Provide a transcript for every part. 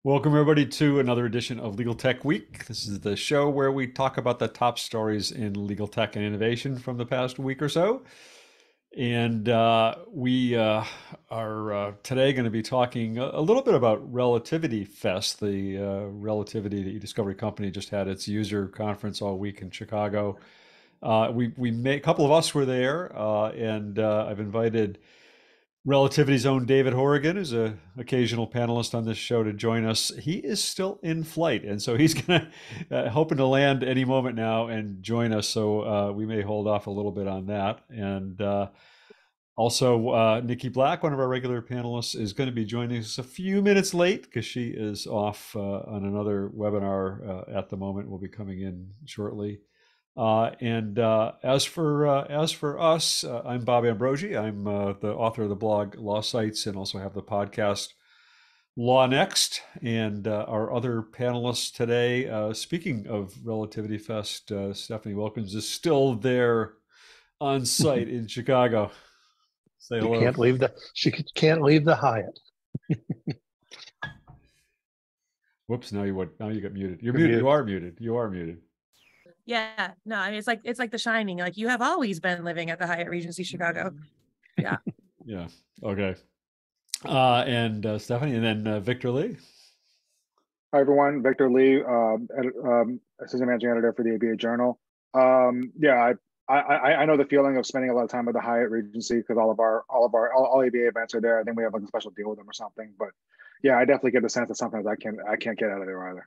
Welcome, everybody, to another edition of Legal Tech Week. This is the show where we talk about the top stories in legal tech and innovation from the past week or so. And we are today going to be talking a little bit about RelativityFest, the Relativity Discovery Company just had its user conference all week in Chicago. A couple of us were there, and I've invited Relativity's own David Horrigan, who's a occasional panelist on this show, to join us. He is still in flight, and so he's gonna hoping to land any moment now and join us. So we may hold off a little bit on that. And also, Niki Black, one of our regular panelists, is going to be joining us a few minutes late because she is off on another webinar at the moment. Will be coming in shortly. And as for us, I'm Bob Ambrogi. I'm the author of the blog Law Sites and also have the podcast Law Next. And our other panelists today, speaking of Relativity Fest, Stephanie Wilkins is still there on site in Chicago. Say She hello. can't leave the Hyatt. Whoops! Now you got muted. You're muted. You are muted. You are muted. Yeah, no, I mean it's like The Shining. Like you have always been living at the Hyatt Regency Chicago. Yeah. Yeah. Okay. And Stephanie, and then Victor Lee. Hi everyone, Victor Lee, assistant managing editor for the ABA Journal. Yeah, I know the feeling of spending a lot of time at the Hyatt Regency because all ABA events are there. I think we have like a special deal with them or something. But yeah, I definitely get the sense that sometimes I can't get out of there either.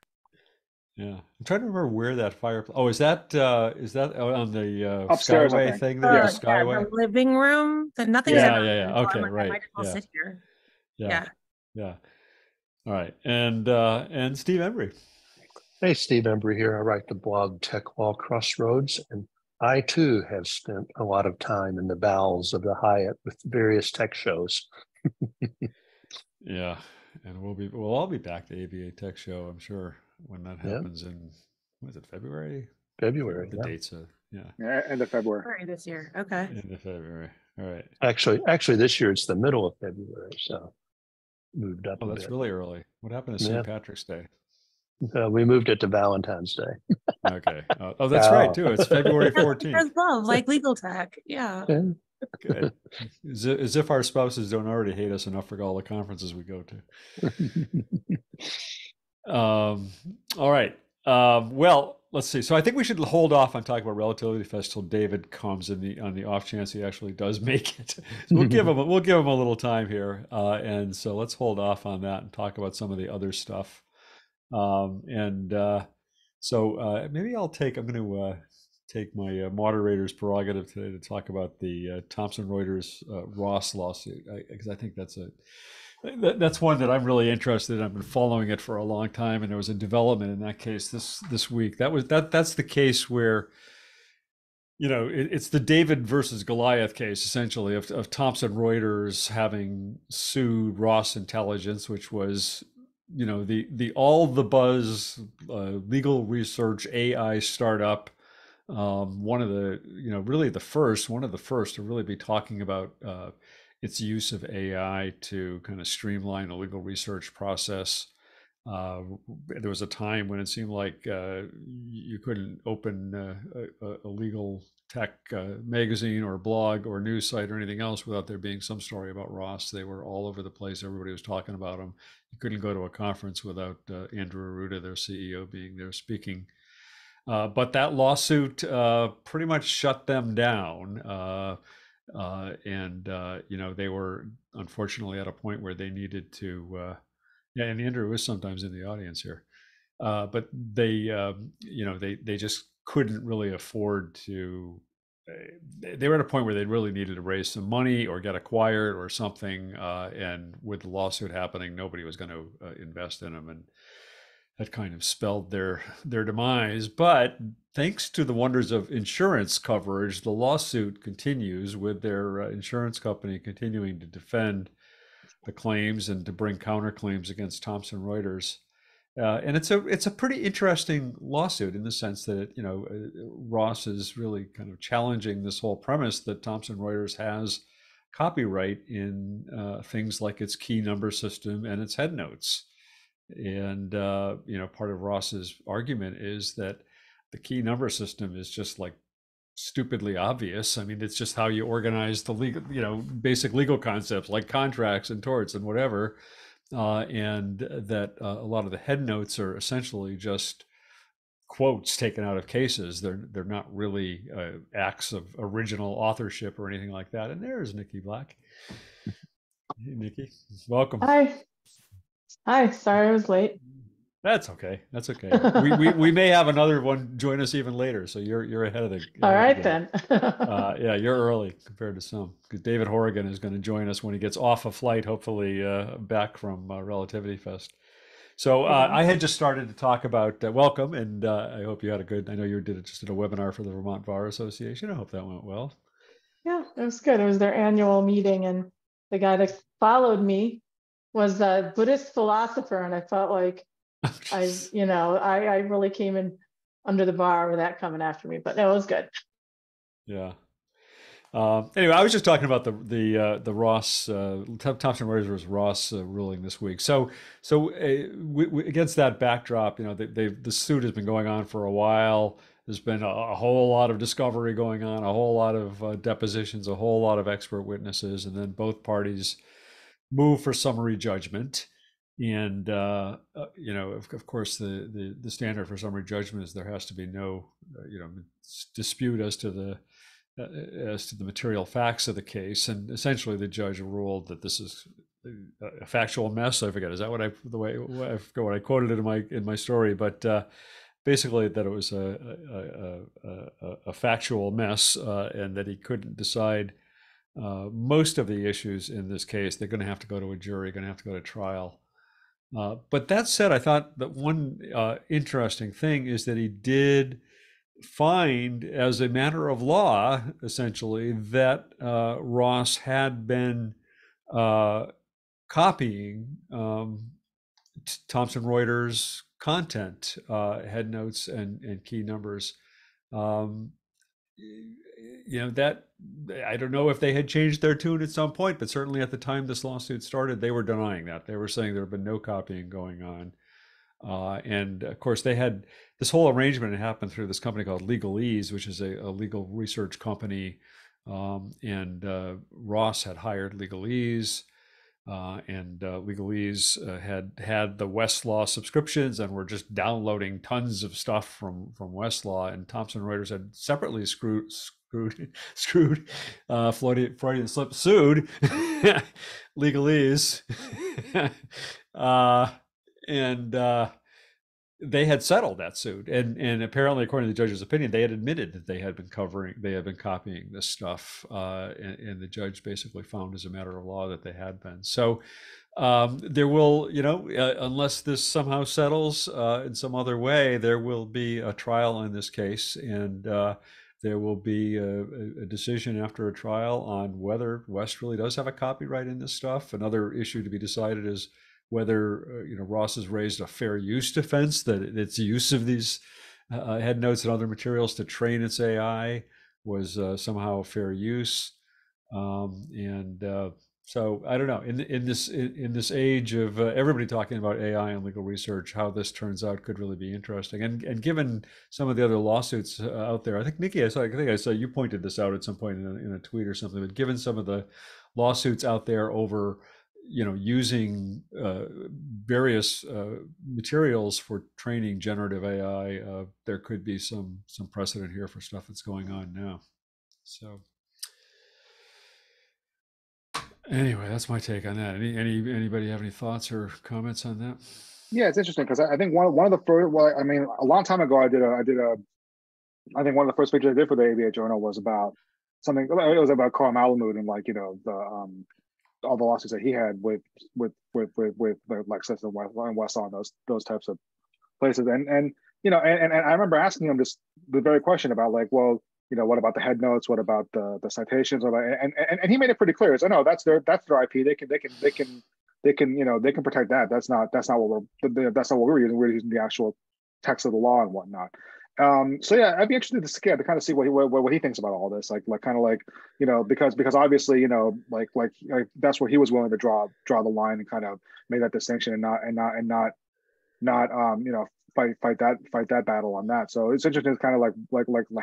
Yeah, I'm trying to remember where that fireplace. Oh, is that out on the Upstairs, Skyway thing there? Yeah. Skyway. The living room. Nothing's Yeah. Okay, like, right. I might as well sit here. Yeah. All right, and Steve Embry. Hey, Steve Embry here. I write the blog Tech Law Crossroads, and I too have spent a lot of time in the bowels of the Hyatt with various tech shows. Yeah, and we'll all be back to ABA Tech Show, I'm sure, when that happens in, what is it, February? February. The dates are End of February. February this year. Okay. End of February. All right. Actually, this year it's the middle of February, so moved up. Oh, that's really early. What happened to St. Patrick's Day? We moved it to Valentine's Day. Okay. Oh, that's right too. It's February 14th. Love, like legal tech. Yeah. Good. As if our spouses don't already hate us enough for all the conferences we go to. All right. Well, let's see. So I think we should hold off on talking about RelativityFest till David comes on the off chance he actually does make it. So we'll give him a little time here, and so let's hold off on that and talk about some of the other stuff. So maybe I'm going to take my moderator's prerogative today to talk about the Thomson Reuters Ross lawsuit, because I think that's one that I'm really interested in. I've been following it for a long time, and there was a development in that case this week. That's the case where, it's the David versus Goliath case, essentially, of Thomson Reuters having sued Ross Intelligence, which was, the all the buzz legal research AI startup. One of the, one of the first to really be talking about its use of AI to kind of streamline the legal research process. There was a time when it seemed like you couldn't open a legal tech magazine or blog or news site or anything else without there being some story about Ross. They were all over the place. Everybody was talking about him. You couldn't go to a conference without Andrew Arruda, their CEO, being there speaking. But that lawsuit pretty much shut them down. They were unfortunately at a point where they needed to, and Andrew is sometimes in the audience here, but they just couldn't really afford to, they were at a point where they really needed to raise some money or get acquired or something. And with the lawsuit happening, nobody was going to invest in them. And that kind of spelled their demise. But thanks to the wonders of insurance coverage, the lawsuit continues, with their insurance company continuing to defend the claims and to bring counterclaims against Thomson Reuters. And it's a pretty interesting lawsuit in the sense that Ross is really kind of challenging this whole premise that Thomson Reuters has copyright in things like its key number system and its Headnotes. And part of Ross's argument is that the key number system is just like stupidly obvious. I mean, it's just how you organize the legal, basic legal concepts like contracts and torts and whatever. And that a lot of the headnotes are essentially just quotes taken out of cases. They're not really acts of original authorship or anything like that. And there's Niki Black. Hey, Niki, welcome. Hi. Sorry I was late. That's okay. That's okay. we may have another one join us even later, so you're ahead of the. All right then. Yeah, you're early compared to some. Because David Horrigan is going to join us when he gets off a flight, hopefully back from RelativityFest. So I had just started to talk about welcome, and I hope you had a good. I know you did a webinar for the Vermont Bar Association. I hope that went well. Yeah, it was good. It was their annual meeting, and the guy that followed me was a Buddhist philosopher, and I felt like I really came in under the bar with that coming after me, but no, it was good. Yeah. Anyway, I was just talking about the Ross Thomson Reuters Ross ruling this week. So against that backdrop, the suit has been going on for a while. There's been a whole lot of discovery going on, a whole lot of depositions, a whole lot of expert witnesses, and then both parties move for summary judgment. And of course, the standard for summary judgment is there has to be no dispute as to the material facts of the case. And essentially, the judge ruled that this is a factual mess. I forget, is that I forgot what I quoted it in my story, but basically that it was a factual mess, and that he couldn't decide most of the issues in this case. They're going to have to go to a jury, going to have to go to trial. But that said, I thought that one interesting thing is that he did find, as a matter of law, essentially, that Ross had been copying Thomson Reuters content, headnotes and key numbers. That I don't know if they had changed their tune at some point, but certainly at the time this lawsuit started, they were denying that. They were saying there had been no copying going on. And of course, they had this whole arrangement happened through this company called Legalese, which is a legal research company. And Ross had hired Legalese. And Legalese had the Westlaw subscriptions and were just downloading tons of stuff from Westlaw. And Thomson Reuters had separately screwed Freudian slip, sued Legalese. And they had settled that suit, and apparently, according to the judge's opinion, they had admitted that they had been copying this stuff, and the judge basically found as a matter of law that they had been. So there will, unless this somehow settles in some other way, there will be a trial in this case, and there will be a decision after a trial on whether West really does have a copyright in this stuff. Another issue to be decided is whether Ross has raised a fair use defense, that its use of these headnotes and other materials to train its AI was somehow fair use. So I don't know. In this age of everybody talking about AI and legal research, how this turns out could really be interesting. And given some of the other lawsuits out there, I think Niki, I think I saw you pointed this out at some point in a tweet or something. But given some of the lawsuits out there over using various materials for training generative AI, there could be some precedent here for stuff that's going on now. So anyway, that's my take on that. Anybody have any thoughts or comments on that? Yeah, it's interesting because I think one of the first. Well, I mean, a long time ago, I think one of the first features I did for the ABA Journal was about something. It was about Carl Malamud and all the lawsuits that he had with Lexus and Westlaw and those types of places. And I remember asking him just the very question about what about the headnotes? What about the citations? And he made it pretty clear. So no, that's their IP. They can protect that. That's not what we're using. We're using the actual text of the law and whatnot. So yeah, I'd be interested to kind of see what he thinks about all this, because obviously, like that's where he was willing to draw the line and kind of make that distinction and not not fight that battle on that. So it's interesting. It's kind of like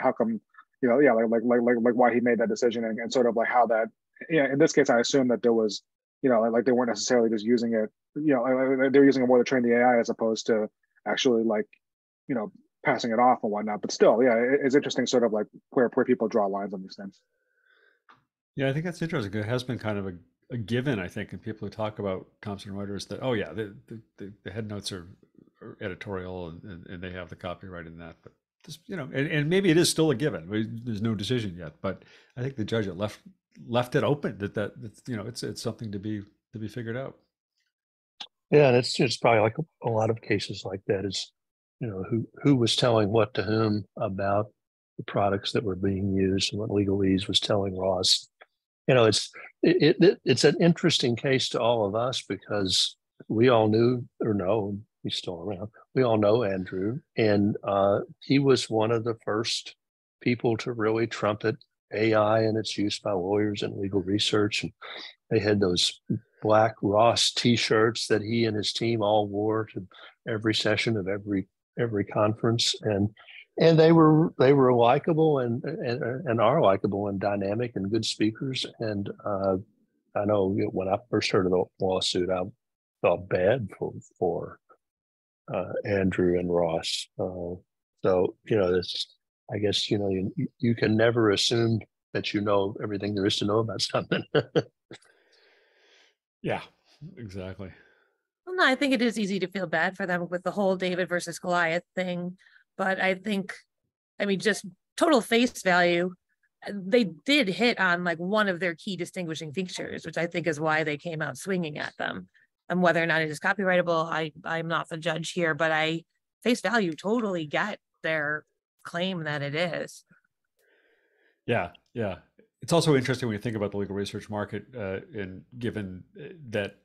how come, like why he made that decision, and sort of like how that, in this case, I assume that there was, like they weren't necessarily just using it, they're using it more to train the AI as opposed to actually passing it off and whatnot. But still, it's interesting sort of like where people draw lines on these things. Yeah, I think that's interesting. It has been kind of a given, I think, and people who talk about Thomson Reuters that, oh yeah, the headnotes are editorial and they have the copyright in that. But this, and maybe it is still a given. There's no decision yet, but I think the judge left it open that it's something to be figured out. Yeah, and it's probably like a lot of cases like that is, who was telling what to whom about the products that were being used, and what legalese was telling Ross. It's an interesting case to all of us because we all knew or know he's still around. We all know Andrew, and he was one of the first people to really trumpet AI and its use by lawyers and legal research. And they had those black Ross T-shirts that he and his team all wore to every session of every conference, and they were likable and are likable and dynamic and good speakers. And I know when I first heard of the lawsuit, I felt bad for Andrew and Ross. So I guess you can never assume that you know everything there is to know about something. Yeah, exactly. Well, no, I think it is easy to feel bad for them with the whole David versus Goliath thing. But I think, just total face value, they did hit on like one of their key distinguishing features, which I think is why they came out swinging at them. And whether or not it is copyrightable, I'm not the judge here, but I face value totally get their claim that it is. Yeah. It's also interesting when you think about the legal research market, and given that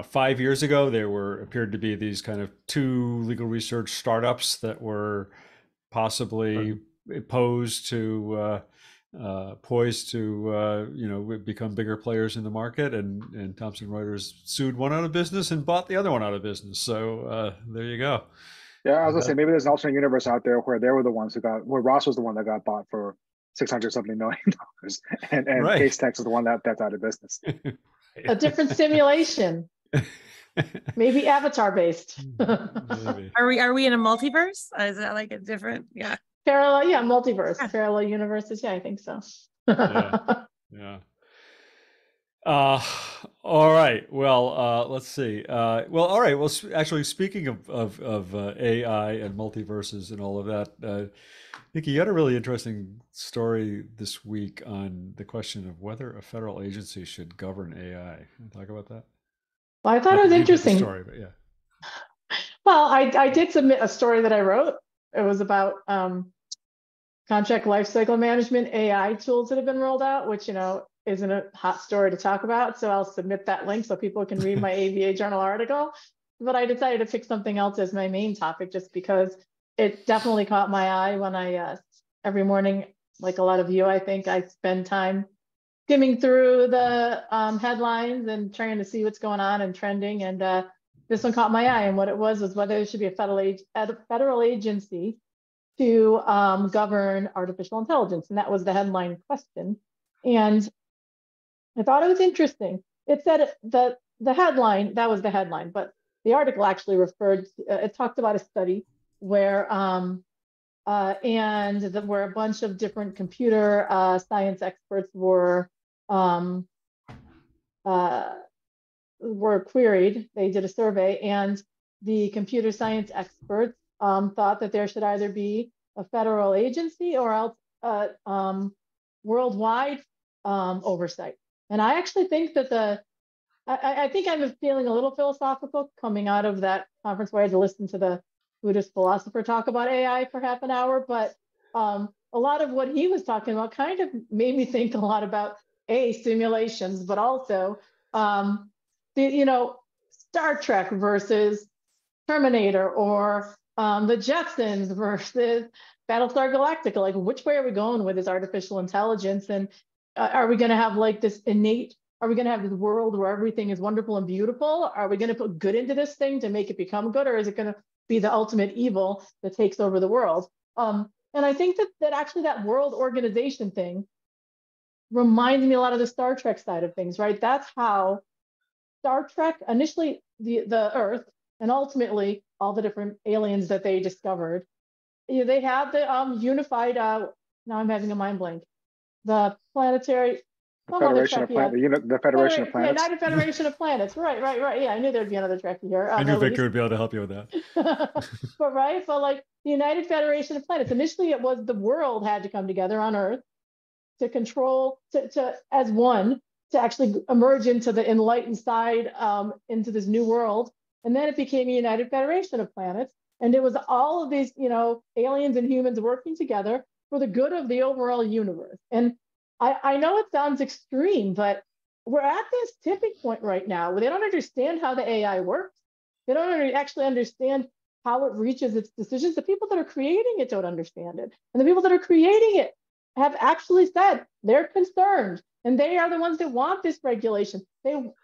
5 years ago there appeared to be these kind of two legal research startups that were possibly poised to become bigger players in the market, and Thomson Reuters sued one out of business and bought the other one out of business. So there you go. Yeah, I was gonna say maybe there's an alternate universe out there where they were the ones where Ross was the one that got bought for $600-something million, and Right. Case Text is the one that's out of business. A different simulation, maybe avatar based. Maybe. Are we in a multiverse? Is that like a different? Yeah. Parallel, multiverse, parallel universes. Yeah, I think so. Yeah. All right. Well, let's see. All right. Well, actually, speaking of AI and multiverses and all of that, Niki, you had a really interesting story this week on the question of whether a federal agency should govern AI. Can you talk about that? Well, I thought it was interesting. Story, but yeah. Well, I did submit a story that I wrote. It was about contract lifecycle management AI tools that have been rolled out, which isn't a hot story to talk about. So I'll submit that link so people can read my ABA Journal article. But I decided to pick something else as my main topic just because it definitely caught my eye when I every morning, like a lot of you, I think I spend time skimming through the headlines and trying to see what's going on and trending. And this one caught my eye. And what it was whether there should be a federal agency to govern artificial intelligence. And that was the headline question. And I thought it was interesting. It said the headline, that was the headline, but the article actually it talked about a study where where a bunch of different computer science experts were queried. They did a survey, and the computer science experts thought that there should either be a federal agency or else worldwide oversight. And I actually think that I think I'm feeling a little philosophical coming out of that conference where I had to listen to the Buddhist philosopher talk about AI for half an hour. But a lot of what he was talking about kind of made me think a lot about simulations, but also Star Trek versus Terminator, or the Jetsons versus Battlestar Galactica. Like, which way are we going with this artificial intelligence? And are we going to have like this innate Are we going to have this world where everything is wonderful and beautiful? Are we going to put good into this thing to make it become good? Or is it going to be the ultimate evil that takes over the world? And I think that actually that world organization thing reminds me a lot of the Star Trek side of things, right? That's how Star Trek, initially the Earth, and ultimately all the different aliens that they discovered, they have the unified, now I'm having a mind blank, the planetary, Federation of Planets, the Federation of Planets. United Federation of Planets, right. Yeah, I knew there'd be another Trekkie here. I knew Victor would be able to help you with that. but like the United Federation of Planets, initially it was the world had to come together on Earth to control, to as one, to actually emerge into the enlightened side, into this new world. And then it became a United Federation of Planets. And it was all of these, aliens and humans working together for the good of the overall universe. And I know it sounds extreme, but we're at this tipping point right now where they don't understand how the AI works. They don't actually understand how it reaches its decisions. The people that are creating it don't understand it. And the people that are creating it have actually said they're concerned. And they are the ones that want this regulation.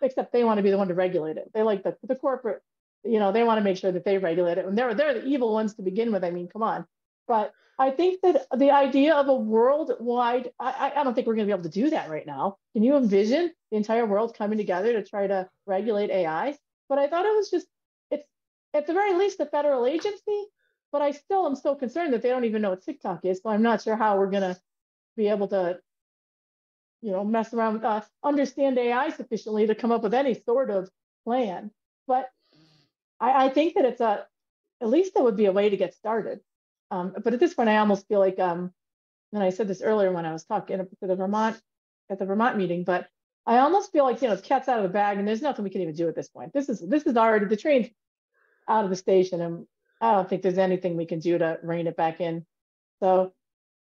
Except they want to be the one to regulate it. They like the corporate, they want to make sure that they regulate it. And they're the evil ones to begin with. I mean, come on. But I think that the idea of a worldwide, I don't think we're going to be able to do that right now. Can you envision the entire world coming together to try to regulate AI? But I thought it was it's at the very least a federal agency, but I still am so concerned that they don't even know what TikTok is. So I'm not sure how we're going to be able to, mess around with understand AI sufficiently to come up with any sort of plan. But I think that at least there would be a way to get started. But at this point, I almost feel like, and I said this earlier when I was talking at the Vermont meeting, but I almost feel like, the cat's out of the bag and there's nothing we can even do at this point. This is already, the train's out of the station, and I don't think there's anything we can do to rein it back in. So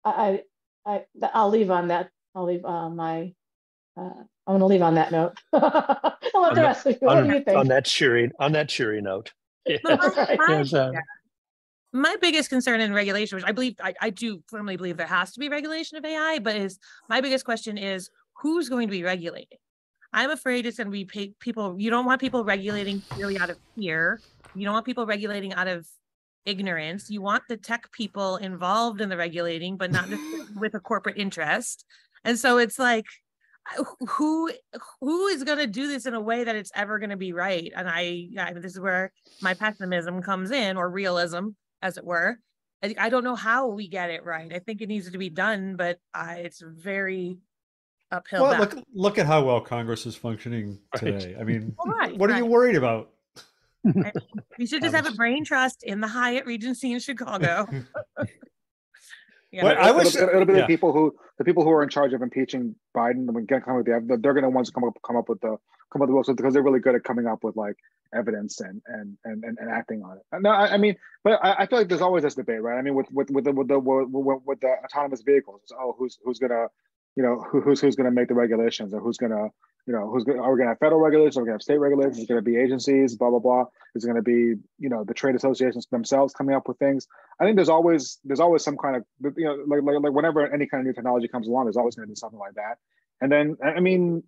I'll leave on that. I'll leave I'm going to leave on that note. I'll let the rest of you. What do you think? On that cheery note. Yeah. My biggest concern in regulation, which I do firmly believe there has to be regulation of AI, but my biggest question is who's going to be regulating? I'm afraid it's going to be people. You don't want people regulating purely out of fear. You don't want people regulating out of ignorance. You want the tech people involved in the regulating, but not with a corporate interest. And so it's like, who is going to do this in a way that it's ever going to be right? And this is where my pessimism comes in, or realism, as it were. I don't know how we get it right. I think it needs to be done, but it's very uphill. Well, look at how well Congress is functioning today. Right. I mean, what are you worried about? We should just have a brain trust in the Hyatt Regency in Chicago. Well, it'll be the people who are in charge of impeaching Biden. And they're going to want to come up with the rules because they're really good at coming up with like evidence and acting on it. No, I mean, but I feel like there's always this debate, right? I mean, with the autonomous vehicles, who's gonna make the regulations, or are we gonna have federal regulations, are we gonna have state regulations, is it gonna be agencies, blah blah blah, is it gonna be the trade associations themselves coming up with things? I think there's always some kind of like whenever any kind of new technology comes along, there's always gonna be something like that. And then I mean,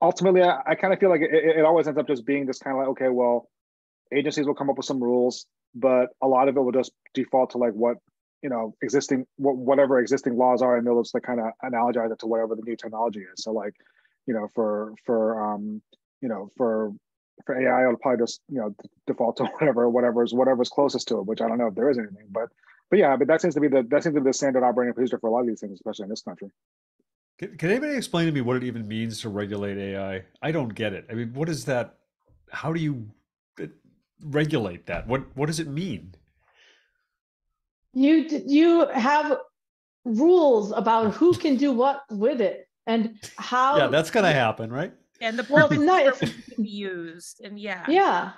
ultimately, I kind of feel like it always ends up just being this kind of like, okay, well, agencies will come up with some rules, but a lot of it will just default to like what whatever existing laws are, and they'll just like kind of analogize it to whatever the new technology is. So like, for AI, it'll probably just default to whatever's closest to it, which I don't know if there is anything, but that seems to be the standard operating procedure for a lot of these things, especially in this country. Can anybody explain to me what it even means to regulate AI? I don't get it. I mean, what is that? How do you regulate that? What does it mean? You have rules about who can do what with it and how. Yeah, that's going to happen, right? And the purpose can be used, and yeah,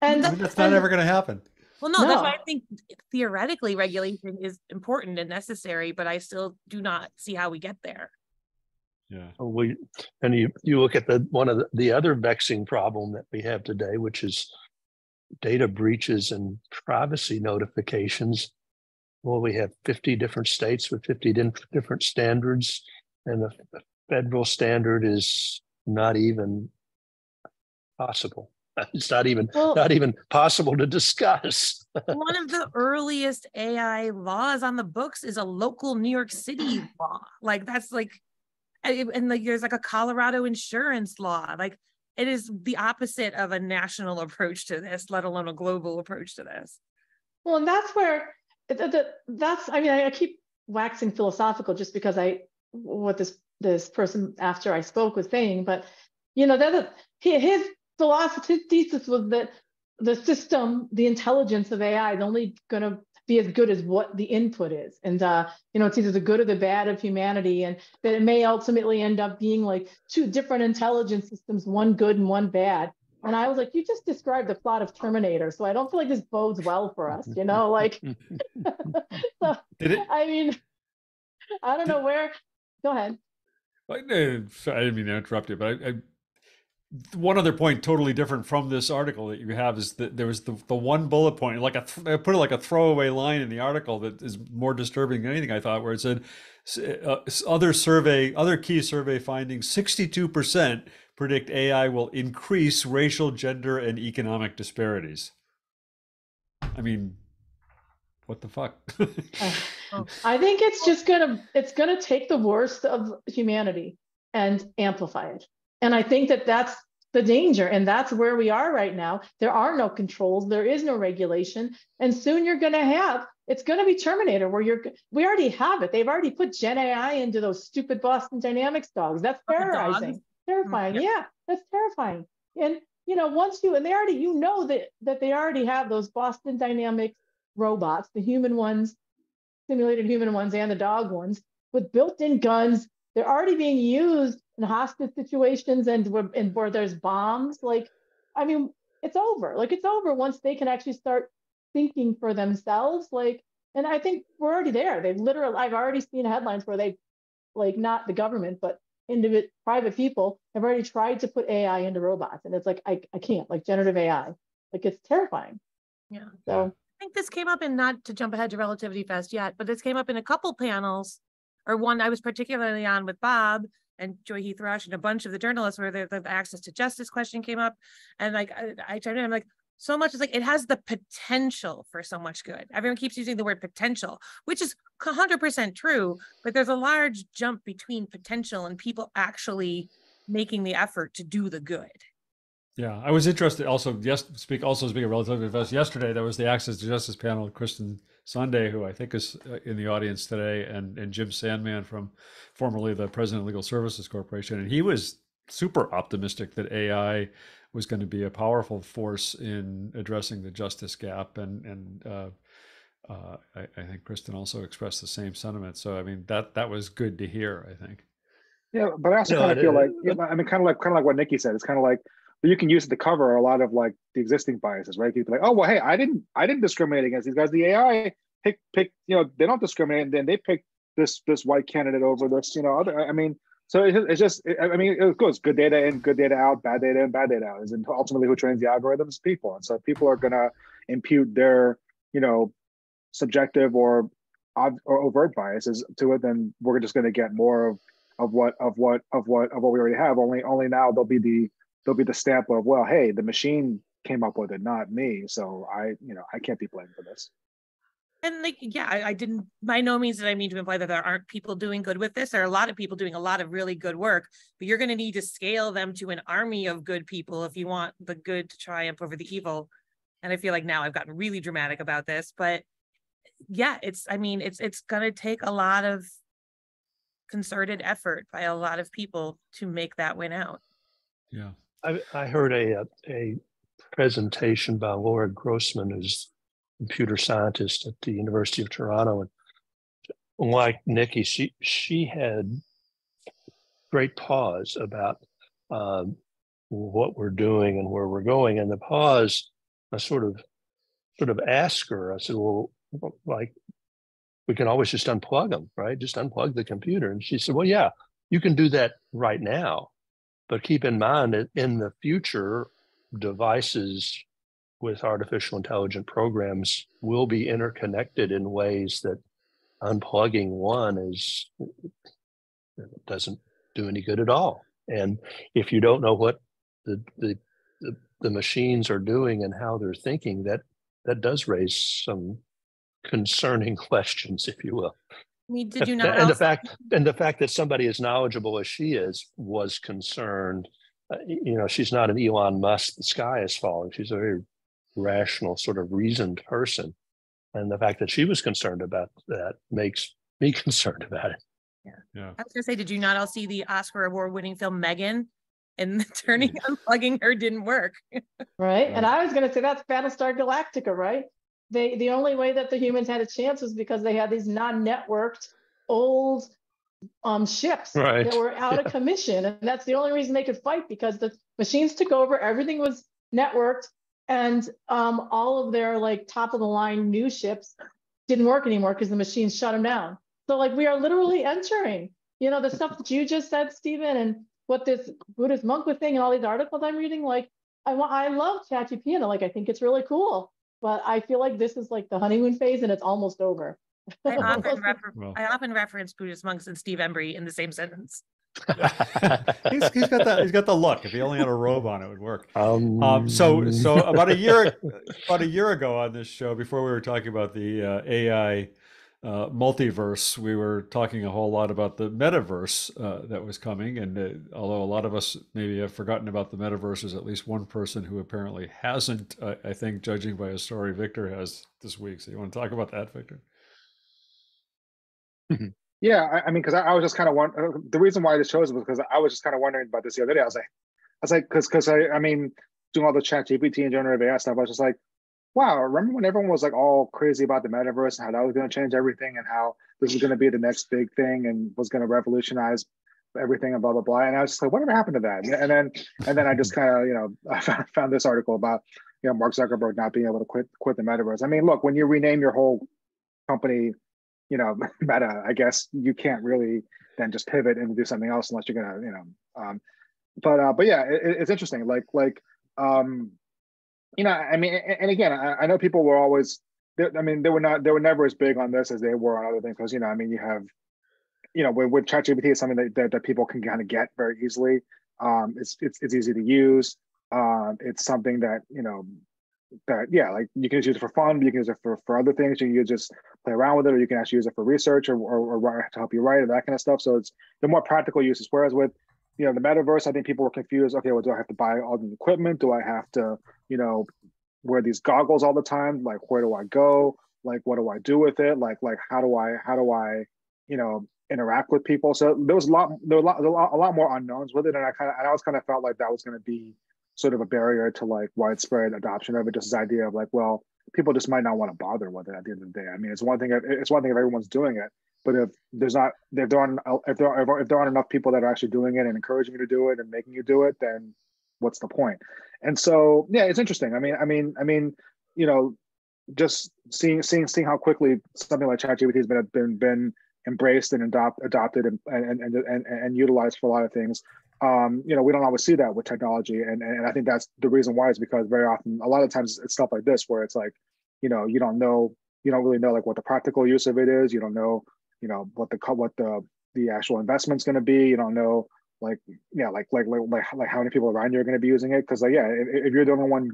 and that's not ever going to happen. Well, no, that's why I think theoretically regulation is important and necessary, but I still do not see how we get there. Yeah. You look at one of the other vexing problem that we have today, which is data breaches and privacy notifications. Well, we have 50 different states with 50 different standards, and the federal standard is not even possible. It's not even Well, not even possible to discuss. One of the earliest AI laws on the books is a local New York City law. Like that's like, and like there's like a Colorado insurance law. Like it is the opposite of a national approach to this, let alone a global approach to this. well, and that's where that's. I mean, I keep waxing philosophical just because what this person after I spoke was saying, but you know, his philosophy thesis was that the system, the intelligence of AI is only going to be as good as what the input is. And, you know, it's either the good or the bad of humanity. And that it may ultimately end up being like two different intelligence systems, one good and one bad. And I was like, you just described the plot of Terminator. So I don't feel like this bodes well for us, you know, like, so, I mean, I don't know where, go ahead. Sorry, I didn't mean to interrupt you, but one other point totally different from this article that you have is that there was the one bullet point, like I put it like a throwaway line in the article that is more disturbing than anything I thought, where it said other key survey findings, 62% predict AI will increase racial, gender, and economic disparities. I mean, what the fuck? I think it's gonna take the worst of humanity and amplify it. And I think that's the danger. And that's where we are right now. There are no controls. There is no regulation. And soon it's going to be Terminator where we already have it. They've already put GenAI into those stupid Boston Dynamics dogs. That's terrorizing. Terrifying. Yeah, that's terrifying. And, you know, and they already, you know, that they already have those Boston Dynamics robots, the human ones, simulated human ones and the dog ones with built-in guns. They're already being used in hostage situations and where there's bombs. Like, I mean, it's over. Like, it's over once they can actually start thinking for themselves. Like, and I think we're already there. I've already seen headlines where they, like, not the government, but private people have already tried to put AI into robots. And it's like, I can't, like generative AI. Like, it's terrifying. Yeah. So I think this came up in, not to jump ahead to Relativity Fest yet, but this came up in a couple panels, or one I was particularly on with Bob and Joy Heath Rush and a bunch of the journalists where the access to justice question came up. And like, I tried to, I'm like, so much is like, it has the potential for so much good. Everyone keeps using the word potential, which is 100% true, but there's a large jump between potential and people actually making the effort to do the good. Yeah, I was interested also, speaking of RelativityFest, yesterday there was the Access to Justice panel, Kristen Sunday, who I think is in the audience today, and Jim Sandman, formerly the president of Legal Services Corporation. And he was super optimistic that AI was going to be a powerful force in addressing the justice gap. And I think Kristen also expressed the same sentiment. So, I mean, that was good to hear, I think. Yeah, but I also kind of feel like, I mean, kind of like what Niki said. It's kind of like, you can use it to cover a lot of like the existing biases, right? You can be like, oh well, hey, I didn't discriminate against these guys. The AI pick, you know, they don't discriminate, and then they pick this white candidate over this, you know, other. I mean, so it's just, I mean, it goes good data in, good data out, bad data in, bad data out. And ultimately, who trains the algorithms? People. And so if people are gonna impute their, you know, subjective or overt biases to it, then we're just going to get more of what we already have. Only now there'll be the stamp of, well, hey, the machine came up with it, not me. So I can't be blamed for this. And like, yeah, I didn't, by no means did I mean to imply that there aren't people doing good with this. There are a lot of people doing a lot of really good work, but you're going to need to scale them to an army of good people if you want the good to triumph over the evil. And I feel like now I've gotten really dramatic about this, but yeah, it's going to take a lot of concerted effort by a lot of people to make that win out. Yeah. I heard a presentation by Laura Grossman, who's a computer scientist at the University of Toronto, and like Niki, she had great pause about what we're doing and where we're going. And the pause, I sort of asked her. I said, "Well, like, we can always just unplug them, right? Just unplug the computer." And she said, "Well, yeah, you can do that right now. But keep in mind that in the future, devices with artificial intelligent programs will be interconnected in ways that unplugging one doesn't do any good at all." And if you don't know what the machines are doing and how they're thinking, that does raise some concerning questions, if you will. I mean, did you not? And the fact that somebody as knowledgeable as she is was concerned. She's not an Elon Musk, the sky is falling. She's a very rational, sort of reasoned person. And the fact that she was concerned about that makes me concerned about it. Yeah. I was gonna say, did you not all see the Oscar award-winning film Megan? And unplugging her didn't work. Right. And I was gonna say that's Battlestar Galactica, right? The only way that the humans had a chance was because they had these non-networked old ships that were out of commission. And that's the only reason they could fight, because the machines took over, everything was networked, and all of their like top of the line new ships didn't work anymore because the machines shut them down. So like we are literally entering, the stuff that you just said, Stephen, and what this Buddhist monk was saying and all these articles I'm reading, like I love ChatGPT and I think it's really cool, but I feel like this is like the honeymoon phase and it's almost over. I often reference Buddhist monks and Steve Embry in the same sentence. he's got the look. If he only had a robe on, it would work. So about a year ago on this show, before we were talking about the AI multiverse, we were talking a whole lot about the metaverse that was coming. And although a lot of us maybe have forgotten about the metaverse, there's at least one person who apparently hasn't, I think, judging by a story Victor has this week. So you want to talk about that, Victor? Yeah, I mean, because I was just kind of wondering, the reason why I just chose it was because I was just kind of wondering about this the other day. I was like, because I mean, doing all the ChatGPT and generative AI stuff, I was just like, wow, remember when everyone was like all crazy about the metaverse and how that was going to change everything and how this was going to be the next big thing and was going to revolutionize everything and blah, blah, blah. And I was just like, whatever happened to that? And then I just kind of, I found this article about, Mark Zuckerberg not being able to quit the metaverse. I mean, look, when you rename your whole company, Meta, I guess you can't really then just pivot and do something else unless you're gonna, but yeah, it's interesting. I mean, and again, I know people were always, they were never as big on this as they were on other things, because I mean, you have, with ChatGPT, it's something that people can kind of get very easily. It's easy to use. It's something that like you can use it for fun, but you can use it for other things. You can just play around with it, or you can actually use it for research or to help you write or that kind of stuff. So it's the more practical uses. Whereas with the metaverse, I think people were confused. Okay, well, do I have to buy all the equipment? Do I have to wear these goggles all the time? Like, where do I go? Like, what do I do with it? Like how do I interact with people? So there was a lot more unknowns with it, and I always kind of felt like that was going to be sort of a barrier to like widespread adoption of it. Just this idea of like, well, people just might not want to bother with it at the end of the day. I mean, it's one thing if everyone's doing it, but if there aren't enough people that are actually doing it and encouraging you to do it and making you do it, then what's the point? And so, yeah, it's interesting. I mean, just seeing how quickly something like ChatGPT has been embraced and adopted and utilized for a lot of things. We don't always see that with technology, and I think that's the reason why, is because very often, a lot of times, it's stuff like this where it's like, you don't really know like what the practical use of it is. You don't know, what the actual investment's going to be. You don't know like how many people around you are going to be using it. Because if you're the only one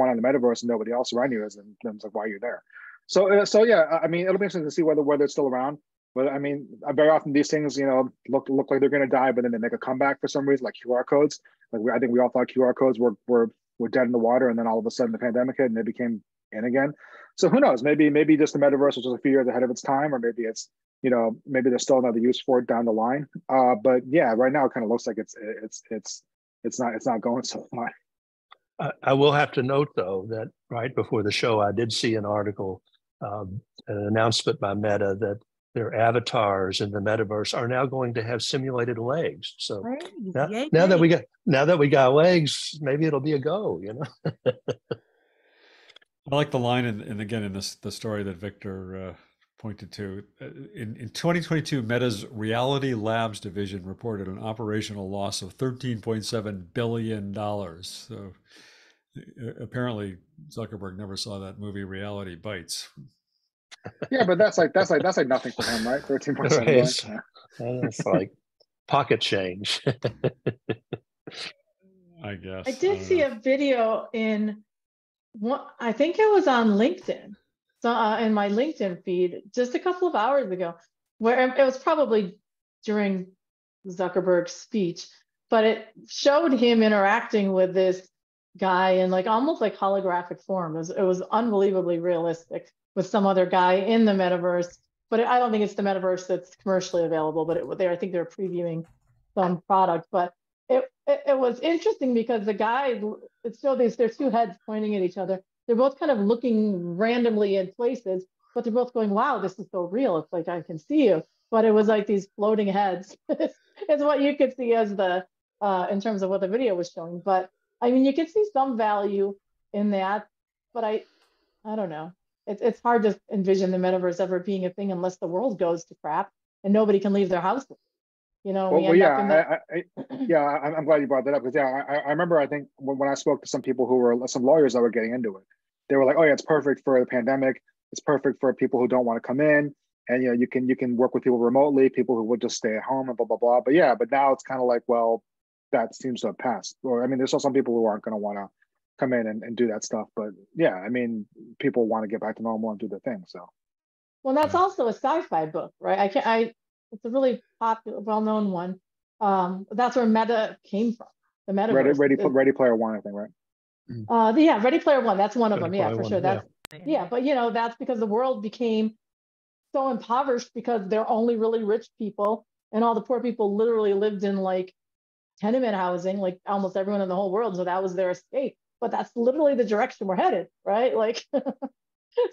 on the metaverse and nobody else around you is, then it's like, why are you there? So yeah, I mean, it'll be interesting to see whether it's still around. But I mean, very often these things, look like they're going to die, but then they make a comeback for some reason, like QR codes. I think we all thought QR codes were dead in the water, and then all of a sudden the pandemic hit and they became in again. So who knows? Maybe just the metaverse was just a few years ahead of its time, or maybe it's maybe there's still another use for it down the line. But yeah, right now it kind of looks like it's not going so far. I will have to note though that right before the show, I did see an article, an announcement by Meta that their avatars in the metaverse are now going to have simulated legs. So now that we got legs, maybe it'll be a go. I like the line, and again in the story that Victor pointed to. In 2022, Meta's Reality Labs division reported an operational loss of $13.7 billion. So apparently Zuckerberg never saw that movie Reality Bites. Yeah, but that's like nothing for him, right? 13.7 billion. It's like pocket change. I guess. I did see a video in I think it was on LinkedIn. So in my LinkedIn feed just a couple of hours ago, where it was probably during Zuckerberg's speech, but it showed him interacting with this guy in like almost like holographic form. It was unbelievably realistic with some other guy in the metaverse. But I don't think it's the metaverse that's commercially available. But I think they're previewing some product. But it was interesting because the guy, it showed there's two heads pointing at each other. They're both kind of looking randomly in places, but they're both going, "Wow, this is so real. It's like I can see you." But it was like these floating heads. It's what you could see as the in terms of what the video was showing. But I mean, you can see some value in that, but I don't know. It's hard to envision the metaverse ever being a thing unless the world goes to crap and nobody can leave their house. You know, I'm glad you brought that up because I remember, I think when I spoke to some people who were some lawyers that were getting into it, they were like, "Oh yeah, it's perfect for the pandemic. It's perfect for people who don't want to come in, and you can work with people remotely, people who would just stay at home and blah blah blah." But now it's kind of like, well, that seems to have passed. Or I mean, there's still some people who aren't going to want to come in and do that stuff. But yeah, I mean, people want to get back to normal and do their thing. So, well, that's also a sci-fi book, right? It's a really popular, well-known one. That's where Meta came from. The Metaverse. Ready Player One, I think, right? Ready Player One. That's one of them. Yeah, for sure. But that's because the world became so impoverished because they're only really rich people, and all the poor people literally lived in like tenement housing, like almost everyone in the whole world. So that was their escape. But that's literally the direction we're headed, right? Like,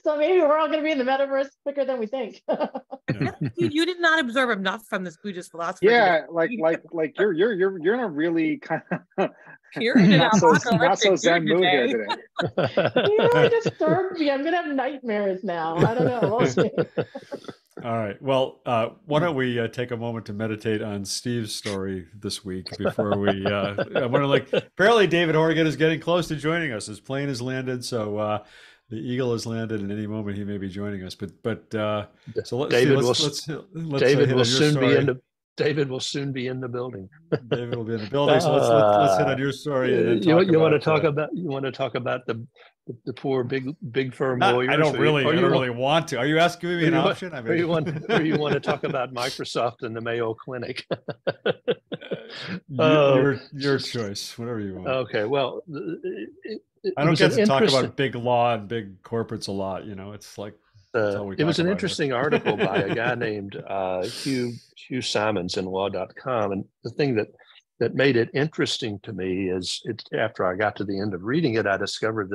so maybe we're all going to be in the metaverse quicker than we think. You did not observe enough from this Buddhist philosopher. Yeah, like you're in a really kind of not so zen mood here today. You really disturbed me. I'm going to have nightmares now. I don't know. We'll see. All right. Well, why don't we take a moment to meditate on Steve's story this week before we? I want to apparently David Horrigan is getting close to joining us. His plane has landed, so the Eagle has landed, and any moment he may be joining us. But so let's David David will soon be in the. David will soon be in the building. David will be in the building. So let's hit on your story. And then you want to talk about the poor big firm lawyers. I don't really want to. Are you asking me an option? Or you want to talk about Microsoft and the Mayo Clinic? Your choice, whatever you want. Okay. Well, I don't get to talk about big law and big corporates a lot. You know, it's like it was an interesting article by a guy named Hugh Simons in law.com, and the thing that made it interesting to me is after I got to the end of reading it, I discovered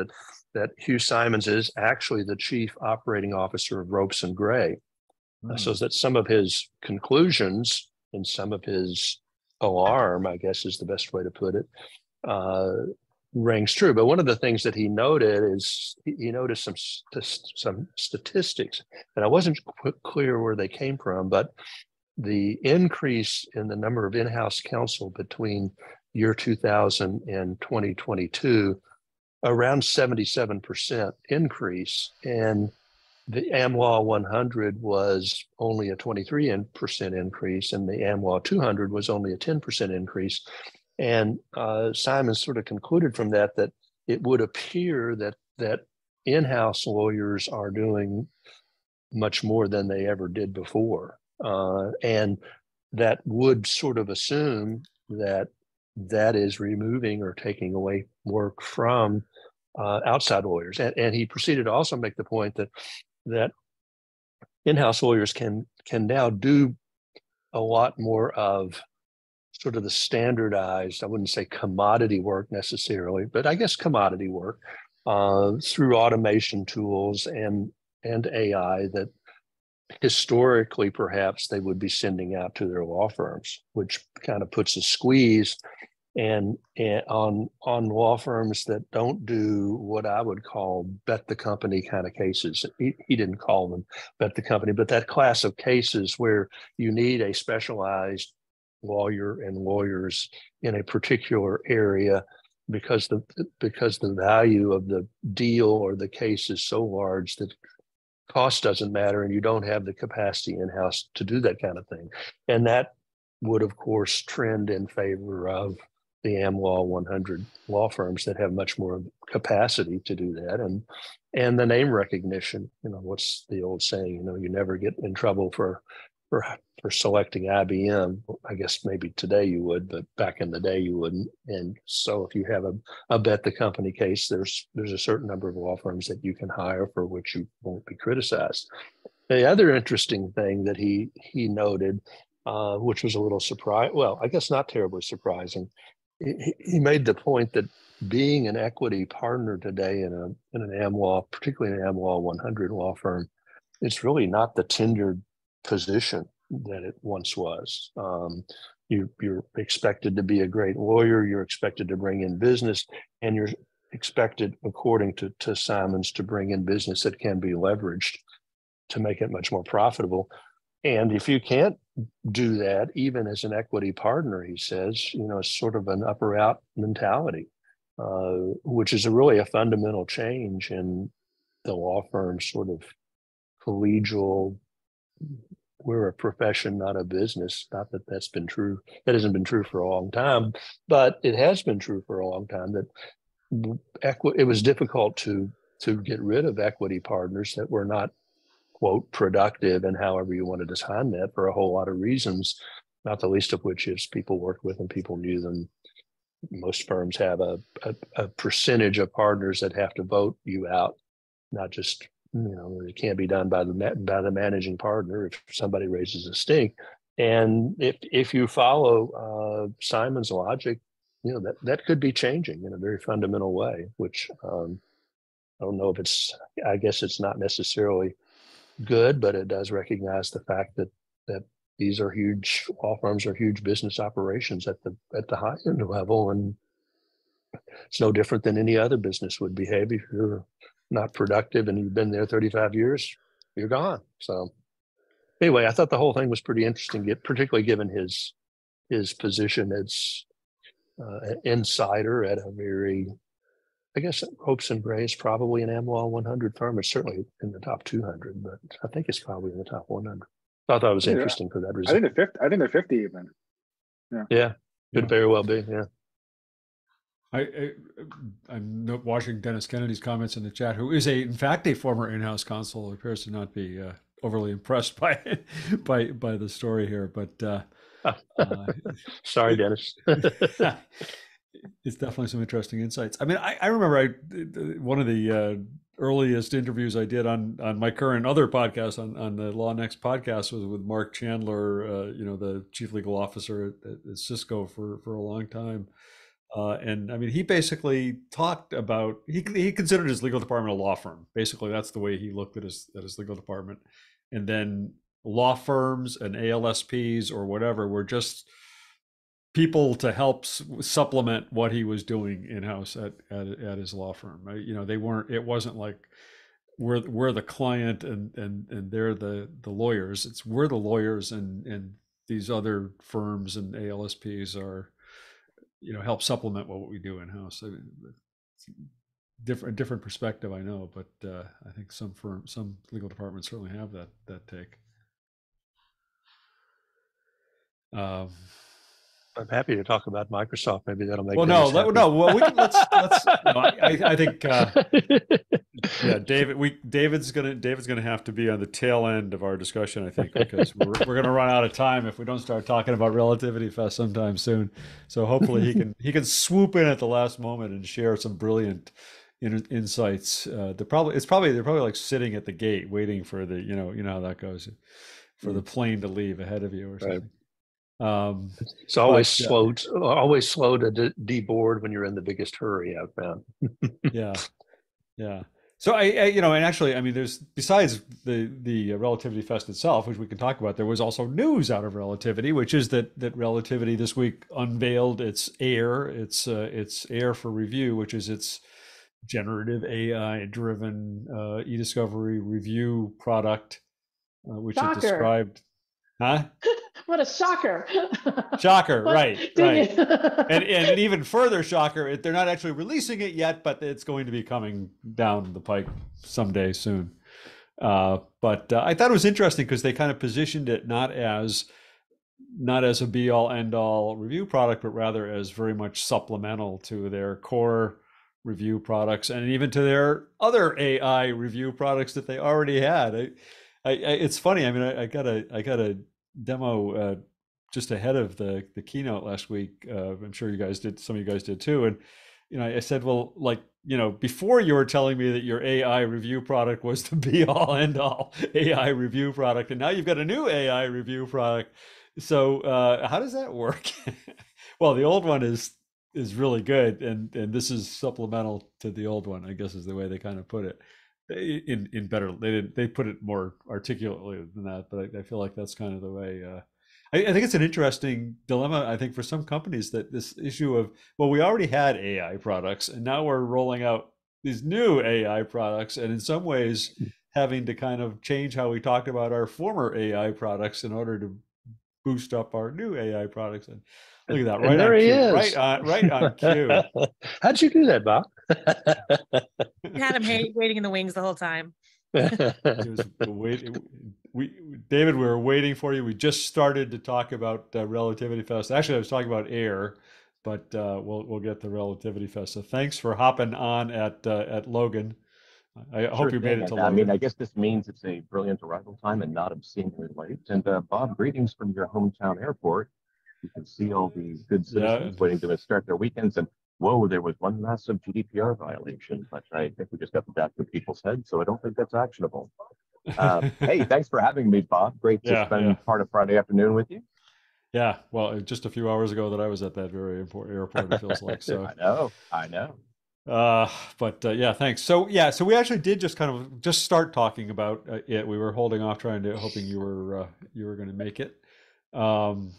that Hugh Simons is actually the chief operating officer of Ropes and Gray. So that some of his conclusions and some of his alarm, I guess is the best way to put it, rings true. But one of the things that he noted is he noticed some statistics, and I wasn't clear where they came from, but the increase in the number of in-house counsel between year 2000 and 2022, around 77% increase, and the AmLaw 100 was only a 23% increase, and the AmLaw 200 was only a 10% increase. And Simon sort of concluded from that it would appear that in-house lawyers are doing much more than they ever did before. And that would sort of assume that is removing or taking away work from outside lawyers. And he proceeded to also make the point that in-house lawyers can now do a lot more of sort of the standardized, I wouldn't say commodity work necessarily, but I guess commodity work through automation tools and AI that historically perhaps they would be sending out to their law firms, which kind of puts a squeeze and on law firms that don't do what I would call bet the company kind of cases. He didn't call them bet the company, but that class of cases where you need a specialized lawyer and lawyers in a particular area because the value of the deal or the case is so large that cost doesn't matter and you don't have the capacity in-house to do that kind of thing. And would, of course, trend in favor of the AmLaw 100 law firms that have much more capacity to do that, and the name recognition. What's the old saying? You never get in trouble for selecting IBM. I guess maybe today you would, but back in the day you wouldn't. And so if you have a bet the company case, there's a certain number of law firms that you can hire for which you won't be criticized. The other interesting thing that he noted, which was a little surprise, well, I guess not terribly surprising, he made the point that being an equity partner today in an AmLaw, particularly an AmLaw 100 law firm, it's really not the tenured position that it once was. You're expected to be a great lawyer, you're expected to bring in business, and you're expected, according to Simons, to bring in business that can be leveraged to make it much more profitable. And if you can't do that, even as an equity partner, he says, it's sort of an up or out mentality, which is really a fundamental change in the law firm sort of collegial, we're a profession, not a business. Not that that's been true. That hasn't been true for a long time, but it has been true for a long time that it was difficult to get rid of equity partners that were not, quote, productive, and however you want to define that, for a whole lot of reasons, not the least of which is people worked with them, people knew them. Most firms have a percentage of partners that have to vote you out, not just, it can't be done by the managing partner if somebody raises a stink. And if you follow Simon's logic, that could be changing in a very fundamental way, which I don't know if I guess it's not necessarily good, but it does recognize the fact that these are huge law firms, are huge business operations at the high end level, and it's no different than any other business would behave. If you're not productive and you've been there 35 years, you're gone. So anyway, I thought the whole thing was pretty interesting, particularly given his position as an insider at a very, I guess Hobson Gray is probably an AmLaw 100 firm. It's certainly in the top 200, but I think it's probably in the top 100. I thought that was interesting for that reason. I think they're 50 even. Yeah, could very well be. Yeah. I'm watching Dennis Kennedy's comments in the chat, who is in fact a former in-house counsel, who appears to not be overly impressed by the story here. But sorry, Dennis. It's definitely some interesting insights. I mean, I remember one of the earliest interviews I did on my current other podcast, on the Law Next podcast, was with Mark Chandler, the chief legal officer at Cisco for a long time. And I mean, he basically talked about, he considered his legal department a law firm. Basically, that's the way he looked at his legal department. And then law firms and ALSPs or whatever were just people to help supplement what he was doing in-house at his law firm. Right? They weren't, it wasn't like we're the client and they're the lawyers. It's we're the lawyers and these other firms and ALSPs are, help supplement what we do in-house. Different perspective, I know, but I think some legal departments certainly have that take. I'm happy to talk about Microsoft. Maybe that'll make. Well, Well, we can, let's. I think. Yeah, David's gonna have to be on the tail end of our discussion, I think, because we're gonna run out of time if we don't start talking about RelativityFest sometime soon. So hopefully he can swoop in at the last moment and share some brilliant insights. They're probably like sitting at the gate waiting for the you know how that goes, for the plane to leave ahead of you or something. Right. It's always slow to deboard when you're in the biggest hurry, I've found. Yeah. So and actually, I mean, there's, besides the Relativity Fest itself, which we can talk about, there was also news out of Relativity, which is that Relativity this week unveiled its AIR for review, which is its generative AI driven e-discovery review product, which Shocker. It described. Huh? What a shocker. Shocker, right. And even further shocker, they're not actually releasing it yet, but it's going to be coming down the pike someday soon. But I thought it was interesting because they kind of positioned it not as not as a be-all, end-all review product, but rather as very much supplemental to their core review products and even to their other AI review products that they already had. It's funny. I mean, I got a demo just ahead of the keynote last week. I'm sure you guys did. Some of you guys did too. And I said, well, like, before you were telling me that your AI review product was the be all end all AI review product, and now you've got a new AI review product. So how does that work? Well, the old one is really good, and this is supplemental to the old one, I guess is the way they kind of put it. In better, they put it more articulately than that, but I feel like that's kind of the way. I think it's an interesting dilemma, I think, for some companies, that this issue of, well, we already had AI products and now we're rolling out these new AI products, and in some ways having to kind of change how we talked about our former AI products in order to boost up our new AI products. And look at that, right there on he cue, is. right on cue. How'd you do that, Bob? Had him waiting in the wings the whole time. It was David, we were waiting for you. We just started to talk about RelativityFest. Actually, I was talking about AIR, but we'll get to RelativityFest. So thanks for hopping on at Logan. I hope you made it to Logan. I mean, I guess this means it's a brilliant arrival time and not obscenely late. And Bob, greetings from your hometown airport. You can see all the good citizens waiting to start their weekends. And whoa, there was one massive GDPR violation, but I think we just got the back of people's heads, so I don't think that's actionable. Hey, thanks for having me, Bob. Great to spend part of Friday afternoon with you. Yeah, well, just a few hours ago that I was at that very important airport, it feels like. So I know. But yeah, thanks. So we actually did just start talking about it. We were holding off, hoping you were going to make it, and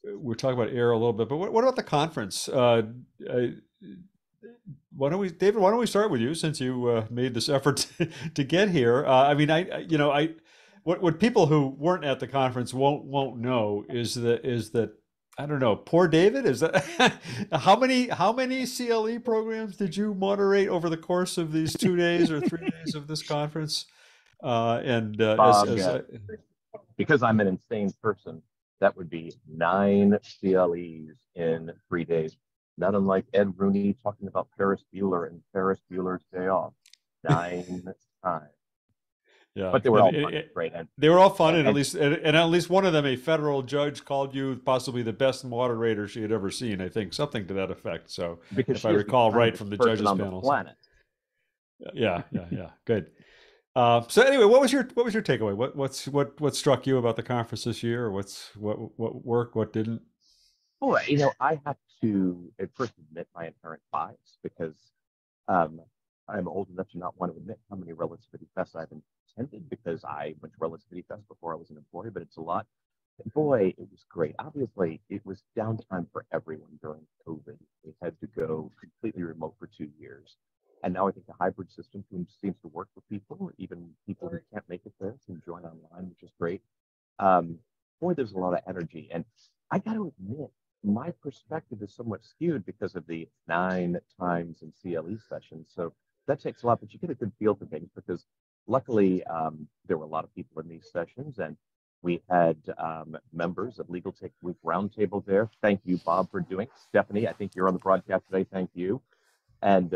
we're talking about AIR a little bit. But what about the conference? David? Why don't we start with you, since you made this effort to get here? I mean, what people who weren't at the conference won't know is that I don't know. Poor David. Is that how many CLE programs did you moderate over the course of these 2 days or 3 days of this conference? Bob, because I'm an insane person, that would be 9 CLEs in 3 days. Not unlike Ed Rooney talking about Ferris Bueller and Ferris Bueller's Day Off. 9 times. Yeah, but they were all fun, right? They were all fun, and at least one of them, a federal judge, called you possibly the best moderator she had ever seen. I think something to that effect. So, because if I recall right from the judges' panel, yeah, good. So anyway, what was your takeaway? What struck you about the conference this year? Or what worked, what didn't? Oh, I have to at first admit my inherent bias, because I'm old enough to not want to admit how many Relativity Fests I've attended, because I went to Relativity Fest before I was an employee, but it's a lot. And boy, it was great. Obviously, it was downtime for everyone during COVID. We had to go completely remote for 2 years. And now I think the hybrid system seems to work for people. Even people who can't make it there can join online, which is great. Boy, there's a lot of energy. And I got to admit, my perspective is somewhat skewed because of the 9 times in CLE sessions. So that takes a lot, but you get a good feel for things, because luckily there were a lot of people in these sessions, and we had members of Legal Tech Week Roundtable there. Thank you, Bob, for doing it. Stephanie, I think you're on the broadcast today. Thank you. And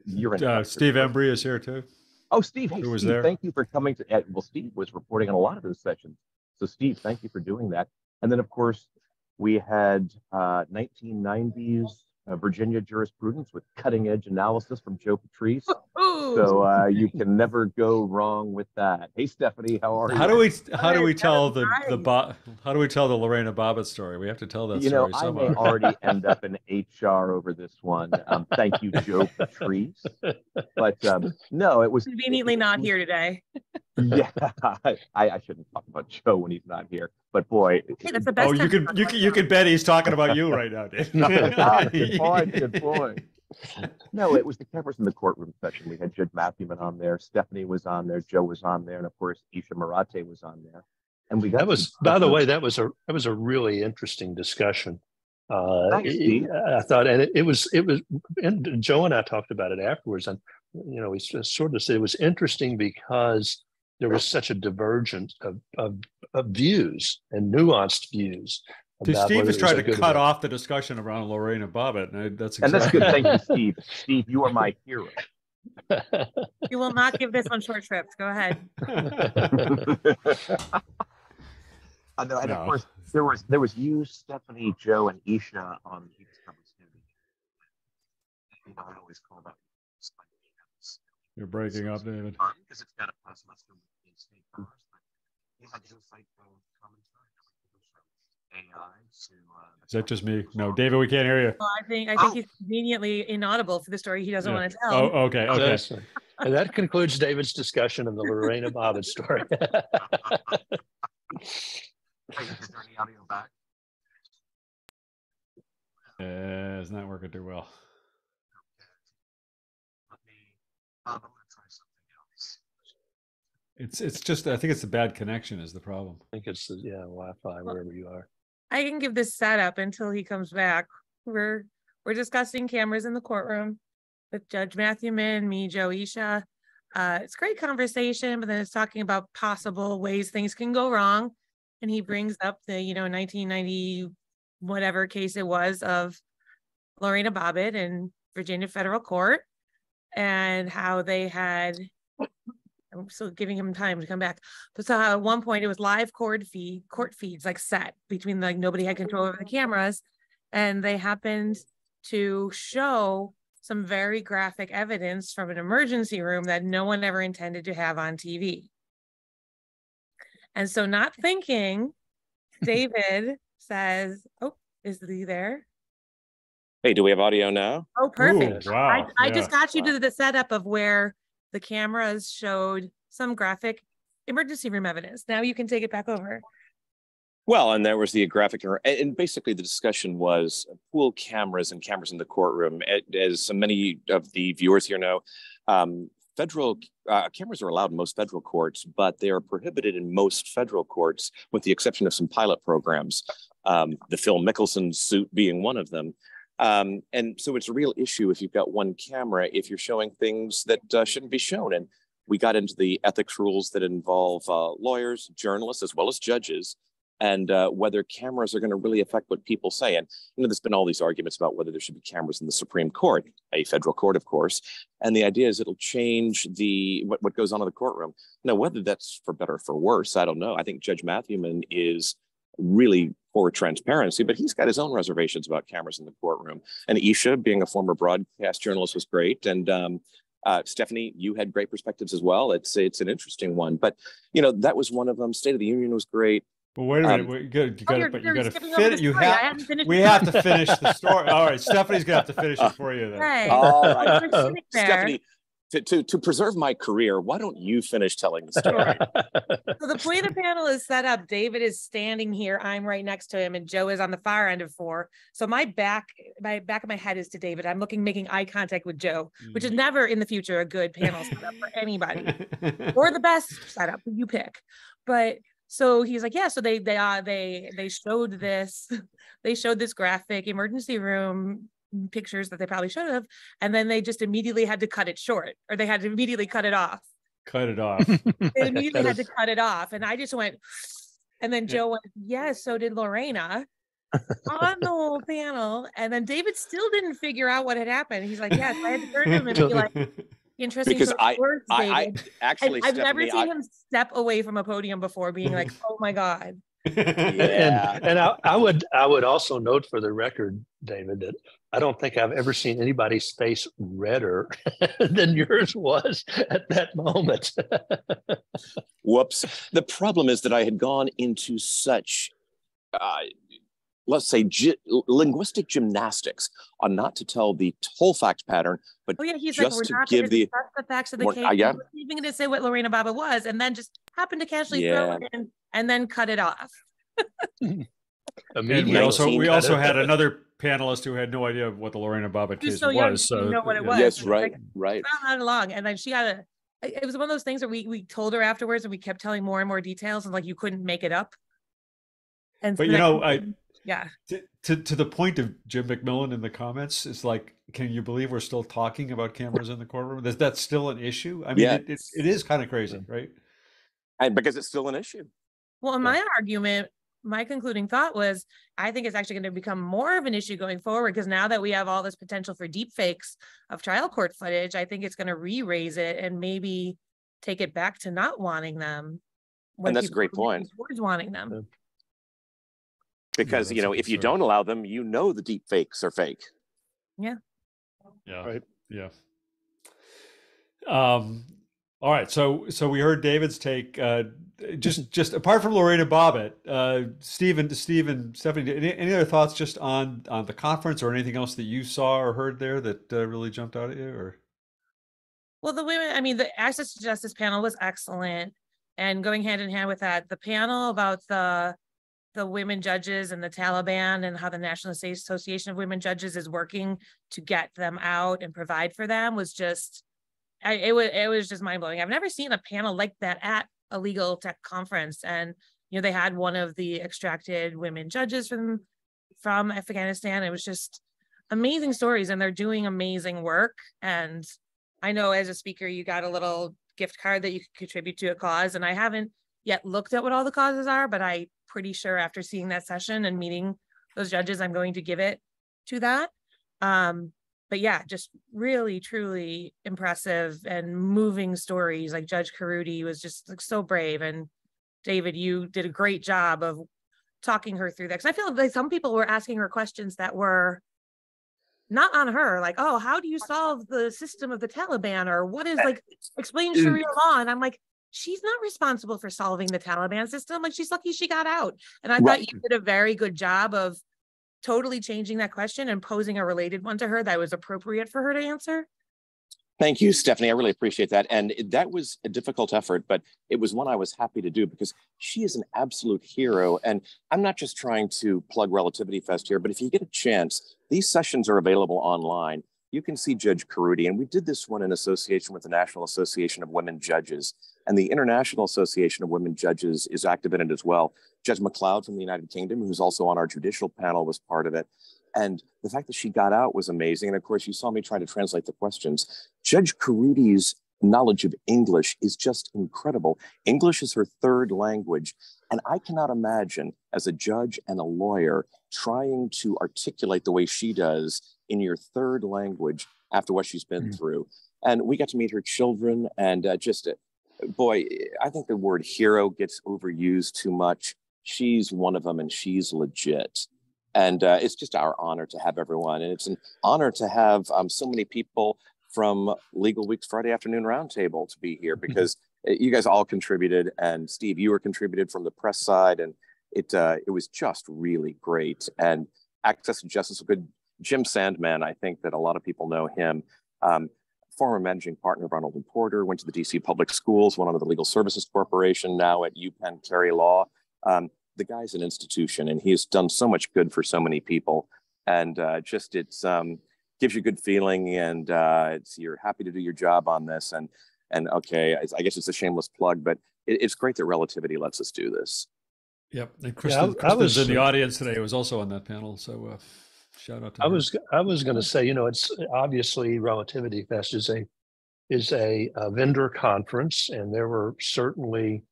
you're in. Steve Embry is here too. Oh, Steve, hey, was Steve, there? Thank you for coming to. Well, Steve was reporting on a lot of those sessions. So, Steve, thank you for doing that. And then, of course, we had 1990s Virginia jurisprudence with cutting-edge analysis from Joe Patrice. So you can never go wrong with that. Hey, Stephanie, how are you? How do we tell the Lorena Bobbitt story? We have to tell that story somewhere. I may already end up in HR over this one. Thank you, Joe Patrice. But no, it was conveniently not here today. Yeah, I shouldn't talk about Joe when he's not here. But boy, hey, that's the best. You can bet he's talking about you right now, Dave. Good point. No, it was the cameras in the courtroom session. We had Judge Matthewman on there, Stephanie was on there, Joe was on there, and of course Isha Marate was on there. And we got by the way, that was a really interesting discussion. I thought, and it was, and Joe and I talked about it afterwards, and we sort of said it was interesting because there was such a divergence of views and nuanced views. Steve is trying to cut off the discussion around Lorena Bobbitt. And that's good. Thank you, Steve. Steve, you are my hero. You will not give this one short shrift. Go ahead. And of course, there was you, Stephanie, Joe, and Isha on the I always call that. You're breaking up, David. Because it's got a Is that just me? No, David, we can't hear you. Well, I think he's convenient inaudible for the story he doesn't want to tell. Oh, okay. And that concludes David's discussion of the Lorena Bobbitt story. Is there any audio back? It's not working too well. I'm going to try something else. It's just, I think it's the bad connection is the problem. I think it's Wi-Fi wherever you are. I can give this setup until he comes back. We're discussing cameras in the courtroom with Judge Matthew Min, me, Joe, Isha. It's a great conversation, but then it's talking about possible ways things can go wrong. And he brings up the 1990 whatever case it was of Lorena Bobbitt in Virginia federal court, and how they had, I'm still giving him time to come back, but so at one point it was live court feeds like set between nobody had control over the cameras, and they happened to show some very graphic evidence from an emergency room that no one ever intended to have on TV. And so, not thinking, David says, oh, is he there? Hey, do we have audio now? Oh, perfect. Ooh, wow. I just got you to the setup of where the cameras showed some graphic emergency room evidence. Now you can take it back over. Well, and there was the graphic, and basically the discussion was pool cameras and cameras in the courtroom. As many of the viewers here know, federal cameras are allowed in most federal courts, but they are prohibited in most federal courts, with the exception of some pilot programs, the Phil Mickelson suit being one of them. And so it's a real issue if you've got one camera, if you're showing things that shouldn't be shown. And we got into the ethics rules that involve lawyers, journalists, as well as judges, and whether cameras are going to really affect what people say. And there's been all these arguments about whether there should be cameras in the Supreme Court, a federal court, of course. And the idea is it'll change what goes on in the courtroom. Now, whether that's for better or for worse, I don't know. I think Judge Matthewman is really for transparency, but he's got his own reservations about cameras in the courtroom. And Isha, being a former broadcast journalist, was great. And Stephanie, you had great perspectives as well. It's an interesting one, but that was one of them. State of the Union was great. Well, wait a minute. You got to fit. We have to finish the story. All right, Stephanie's gonna have to finish it for you then. Right. All right, Stephanie. To preserve my career, why don't you finish telling the story? So the way the panel is set up, David is standing here, I'm right next to him, and Joe is on the far end of 4. So my back of my head is to David. I'm making eye contact with Joe, which is never in the future a good panel setup for anybody, or the best setup you pick. But so he's like, yeah. So they showed this, graphic emergency room pictures that they probably should have, and then they just immediately had to cut it short, or they had to immediately cut it off. They immediately had to cut it off, and I just went, and then Joe went, yes, so did Lorena on the whole panel, and then David still didn't figure out what had happened. He's like, yes, I had to turn to him and be like, interesting, because I actually, I've never seen him step away from a podium before being like, oh my God. Yeah. And I would also note for the record, David, that I don't think I've ever seen anybody's face redder than yours was at that moment. Whoops. The problem is that I had gone into such, let's say, linguistic gymnastics on not to tell the whole fact pattern, but he's just like, to give the facts of the case. We're even going to say what Lorena Bobbitt was, and then just happened to casually throw it in and then cut it off. And we also had another panelist who had no idea what the Lorena Bobbitt case was. So know what it was. Yes, right. Not along, and then she had it was one of those things where we told her afterwards, and we kept telling more and more details, and you couldn't make it up. And but so to the point of Jim McMillan in the comments, it's like, can you believe we're still talking about cameras in the courtroom? That's still an issue. I mean, it is kind of crazy, right? And because it's still an issue. Well, in my argument, my concluding thought was, I think it's actually going to become more of an issue going forward, because now that we have all this potential for deep fakes of trial court footage, I think it's going to re-raise it and maybe take it back to not wanting them. And that's a great point. Towards wanting them. Yeah. Because, you know, if you don't allow them, you know the deep fakes are fake. Yeah. Yeah. Right. Yeah. All right. So we heard David's take. Just apart from Lorena Bobbitt, Stephanie, any other thoughts just on the conference or anything else that you saw or heard there that really jumped out at you? Or Well, the Access to Justice panel was excellent, and going hand in hand with that, the panel about the women judges and the Taliban and how the National Association of Women Judges is working to get them out and provide for them was just, it was just mind blowing. I've never seen a panel like that at a legal tech conference. And, you know, they had one of the extracted women judges from Afghanistan. It was just amazing stories, and they're doing amazing work. And I know as a speaker, you got a little gift card that you could contribute to a cause. And I haven't yet looked at what all the causes are, but I'm pretty sure after seeing that session and meeting those judges, I'm going to give it to that. But yeah, just really, truly impressive and moving stories. Like Judge Karuti was just like so brave. And David, you did a great job of talking her through that. Because I feel like some people were asking her questions that were not on her, like, oh, how do you solve the system of the Taliban? Or what is, like, explain Sharia law? And I'm like, she's not responsible for solving the Taliban system. Like, she's lucky she got out. And I thought you did a very good job of totally changing that question and posing a related one to her that was appropriate for her to answer. Thank you, Stephanie. I really appreciate that. And that was a difficult effort, but it was one I was happy to do because she is an absolute hero. And I'm not just trying to plug Relativity Fest here, but if you get a chance, these sessions are available online. You can see Judge Karuti, and we did this one in association with the National Association of Women Judges, and the International Association of Women Judges is active in it as well. Judge McLeod from the United Kingdom, who's also on our judicial panel, was part of it. And the fact that she got out was amazing. And of course, you saw me trying to translate the questions. Judge Karuti's knowledge of English is just incredible. English is her third language. And I cannot imagine, as a judge and a lawyer, trying to articulate the way she does in your third language after what she's been through. And we got to meet her children, and boy, I think the word hero gets overused too much. She's one of them, and she's legit. And it's just our honor to have everyone. And it's an honor to have so many people from Legal Week's Friday Afternoon Roundtable to be here, because you guys all contributed. And Steve, you were contributed from the press side. And it was just really great. And Access to Justice, good Jim Sandman, I think that a lot of people know him. Former managing partner of Arnold & Porter, went to the DC Public Schools, went on to the Legal Services Corporation, now at UPenn Cary Law. The guy's an institution, and he's done so much good for so many people. And it's gives you a good feeling, and you're happy to do your job on this. And okay, I guess it's a shameless plug, but it's great that Relativity lets us do this. Yep, and Kristen was in the audience today. It was also on that panel, so shout out to her. I was going to say, it's obviously Relativity Fest is a vendor conference, and there were certainly,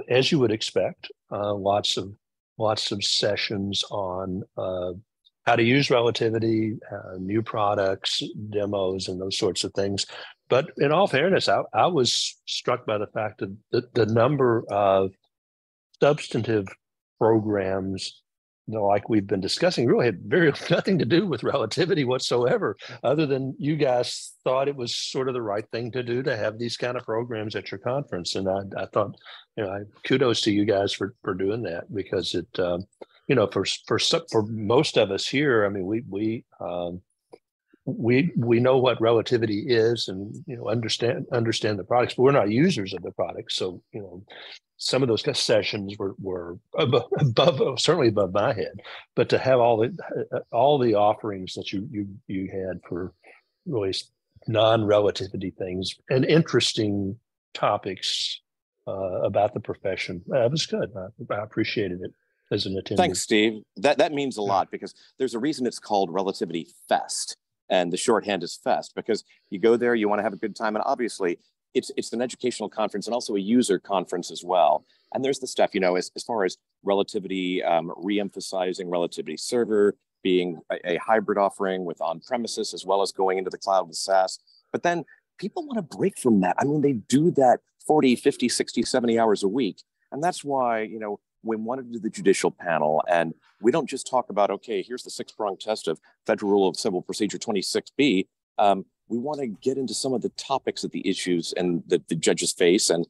as you would expect, lots of sessions on how to use Relativity, new products, demos, and those sorts of things. But in all fairness, I was struck by the fact that the number of substantive programs, like we've been discussing, really had nothing to do with Relativity whatsoever, other than you guys thought it was sort of the right thing to do to have these kind of programs at your conference. And I thought, kudos to you guys for doing that, because it, for most of us here, I mean, we know what Relativity is, and understand the products, but we're not users of the products. So some of those sessions were certainly above my head, but to have all the offerings that you had for really non-Relativity things and interesting topics about the profession, that was good. I appreciated it as an attendee. Thanks, Steve. That means a lot, because there's a reason it's called Relativity Fest. And the shorthand is Fest, because you go there, you want to have a good time. And obviously, it's an educational conference and also a user conference as well. And there's the stuff, as far as Relativity, re-emphasizing Relativity Server, being a hybrid offering with on-premises as well as going into the cloud with SaaS. But then people want to break from that. I mean, they do that 40, 50, 60, 70 hours a week. And that's why, we wanted to do the judicial panel, and we don't just talk about, okay, here's the 6-pronged test of Federal Rule of Civil Procedure 26B. We want to get into some of the topics of the issues and that the judges face and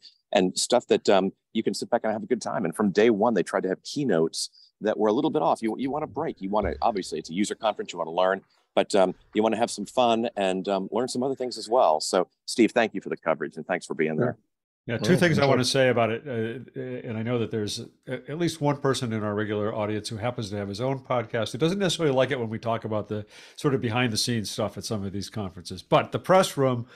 stuff that you can sit back and have a good time. And from day one, they tried to have keynotes that were a little bit off. You want to break. You want to, obviously, it's a user conference. You want to learn, but you want to have some fun and learn some other things as well. So, Steve, thank you for the coverage and thanks for being there. Yeah, two things I want to say about it, and I know that there's at least one person in our regular audience who happens to have his own podcast who doesn't necessarily like it when we talk about the sort of behind the scenes stuff at some of these conferences. But the press room,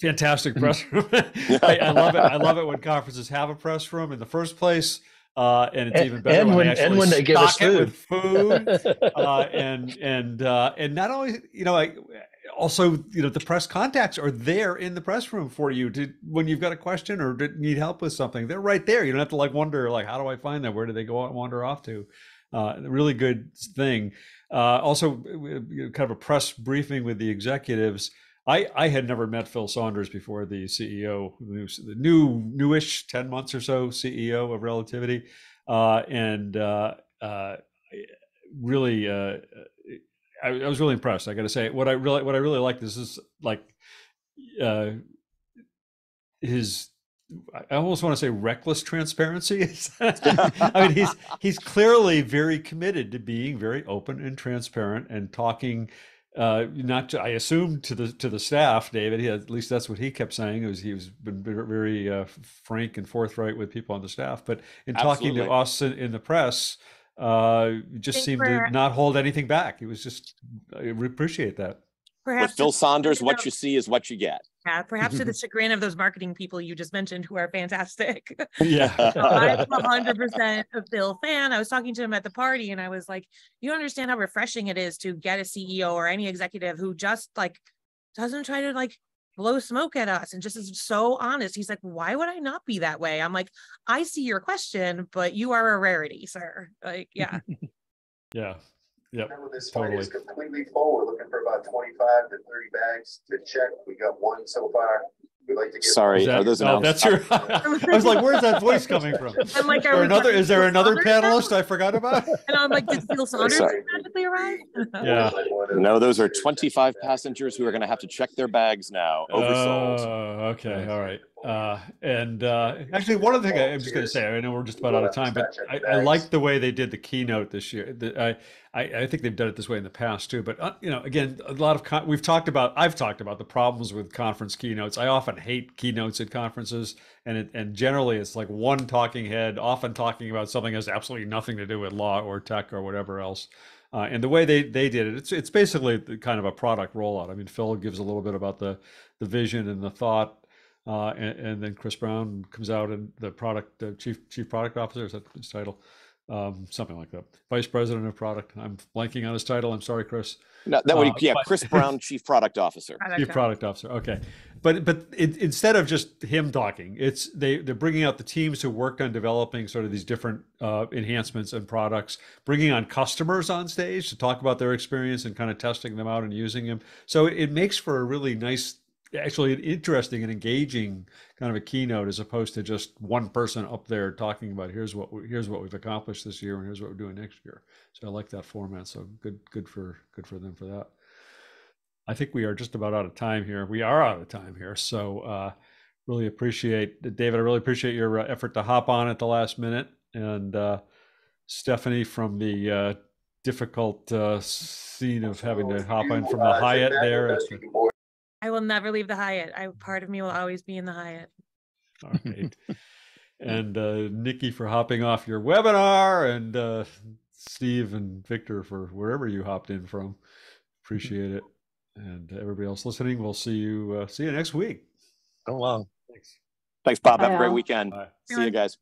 fantastic press room. I love it. I love it when conferences have a press room in the first place. And it's even better when they give us food. With food. And not only, also, the press contacts are there in the press room for you when you've got a question or need help with something. They're right there. You don't have to wonder, how do I find them? Where do they go and wander off to? Really good thing. Also, kind of a press briefing with the executives. I had never met Phil Saunders before, the CEO, the newish 10 months or so CEO of Relativity, really. I was really impressed. I got to say, what I really like this is his. I almost want to say reckless transparency. I mean, he's clearly very committed to being very open and transparent and talking. Not to, I assume to the staff, David. At least that's what he kept saying. He was been very frank and forthright with people on the staff. But in talking to us in the press. Just seemed to not hold anything back. He was just, I appreciate that. With Phil Saunders, what you see is what you get. Yeah, perhaps to the chagrin of those marketing people you just mentioned who are fantastic. Yeah. I'm 100% a Phil fan. I was talking to him at the party and I was like, you understand how refreshing it is to get a CEO or any executive who just doesn't try to blow smoke at us and just is so honest. He's like, why would I not be that way? I'm like, I see your question, but you are a rarity, sir. Yeah. Yeah. Yep. Remember, this site is completely full. We're looking for about 25 to 30 bags to check. We got one so far. We'd like to get. Sorry, are those announced? That's your. I was like, where's that voice coming from? I'm like, is there another panelist I forgot about? And I'm like, did Phil Saunders magically arrive? Yeah. No, those are 25 passengers who are going to have to check their bags now. Oversold. Okay. All right. Actually, one other thing I'm just going to say, I know we're just about out of time, but I like the way they did the keynote this year. I think they've done it this way in the past too. But again, a lot of I've talked about the problems with conference keynotes. I often hate keynotes at conferences, and generally it's like one talking head, often talking about something that has absolutely nothing to do with law or tech or whatever else. And the way they did it, it's basically kind of a product rollout. I mean, Phil gives a little bit about the vision and the thought. And then Chris Brown comes out and the product chief product officer, is that his title? Something like that. Vice president of product. I'm blanking on his title. I'm sorry, Chris. No, that would Chris Brown, chief product officer. Chief product officer. Okay, but instead of just him talking, they're bringing out the teams who worked on developing sort of these different enhancements and products, bringing on customers on stage to talk about their experience and kind of testing them out and using them. So it makes for a really nice, actually an interesting and engaging kind of a keynote, as opposed to just one person up there talking about here's what we've accomplished this year and here's what we're doing next year. So I like that format. So good for them for that. I think we are just about out of time here. We are out of time here. So really appreciate, David, I really appreciate your effort to hop on at the last minute, and Stephanie from the difficult scene of having to hop in from the Hyatt there. I will never leave the Hyatt. Part of me will always be in the Hyatt. All right. And Niki for hopping off your webinar, and Steve and Victor for wherever you hopped in from. Appreciate it. And everybody else listening, we'll see you next week. So long. Thanks, Bob. Have a great weekend. Bye. See you guys.